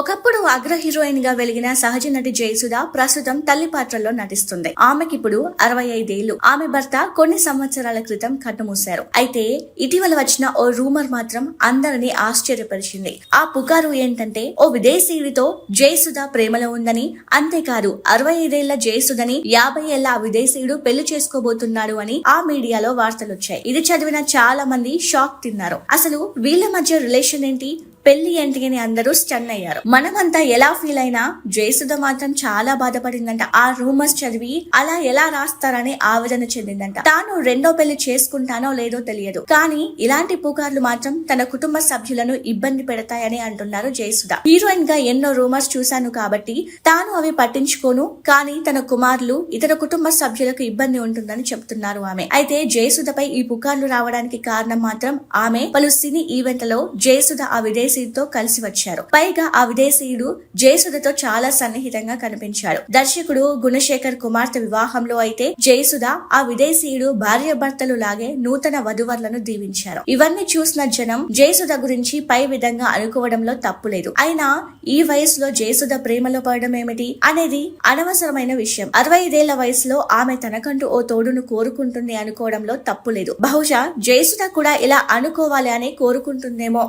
ఒకప్పుడు అగ్ర హీరోయిన్ గా వెలిగిన సహజ నటి జయసుధ ప్రస్తుతం తల్లి పాత్రలో నటిస్తుంది. ఆమెకిప్పుడు 65 ఏళ్లు. ఆమె భర్త కొన్ని సంవత్సరాల క్రితం కన్నుమూశారు. అయితే ఇటీవల వచ్చిన ఓ రూమర్ మాత్రం అందరినీ ఆశ్చర్యపరిచింది. ఆ పుకారు ఏంటంటే ఓ విదేశీయుడితో జయసుధ ప్రేమలో ఉందని, అంతేకాదు 65 ఏళ్ల జయసుధని 50 ఏళ్ల ఆ విదేశీయుడు పెళ్లి చేసుకోబోతున్నాడు అని ఆ మీడియాలో వార్తలొచ్చాయి. ఇది చదివిన చాలా మంది షాక్ తిన్నారు. అసలు వీళ్ళ మధ్య రిలేషన్ ఏంటి, పెళ్లి ఏంటి అని అందరూ స్టన్ అయ్యారు. మనమంతా ఎలా ఫీల్ అయినా జయసుధ మాత్రం చాలా బాధపడిందంట. ఆ రూమర్స్ చదివి అలా ఎలా రాస్తారని ఆవేదన చెందిందంట. తాను రెండో పెళ్లి చేసుకుంటానో లేదో తెలియదు, కానీ ఇలాంటి పుకార్లు మాత్రం తన కుటుంబ సభ్యులను ఇబ్బంది పెడతాయని అంటున్నారు జయసుధ. హీరోయిన్ గా ఎన్నో రూమర్స్ చూశాను కాబట్టి తాను అవి పట్టించుకోను, కానీ తన కుమారులు ఇతర కుటుంబ సభ్యులకు ఇబ్బంది ఉంటుందని చెప్తున్నారు ఆమె. అయితే జయసుధపై ఈ పుకార్లు రావడానికి కారణం మాత్రం ఆమె పలు సినీ ఈవెంట్లలో జయసుధ ఆ విదేశీయుడితో కలిసి వచ్చారు. పైగా ఆ విదేశీయుడు జయసుధతో చాలా సన్నిహితంగా కనిపించాడు. దర్శకుడు గుణశేఖర్ కుమార్తె వివాహంలో అయితే జయసుధ ఆ విదేశీయుడు భార్యాభర్తలు లాగే నూతన వధువర్లను దీవించారు. ఇవన్నీ చూసిన జనం జయసుధ గురించి పై విధంగా అనుకోవడంలో తప్పులేదు. అయినా ఈ వయసులో జయసుధ ప్రేమలో పడడం ఏమిటి అనేది అనవసరమైన విషయం. 65 ఏళ్ల వయసులో ఆమె తనకంటూ ఓ తోడును కోరుకుంటుంది అనుకోవడంలో తప్పులేదు. బహుశా జయసుధ కూడా ఇలా అనుకోవాలి అని కోరుకుంటుందేమో.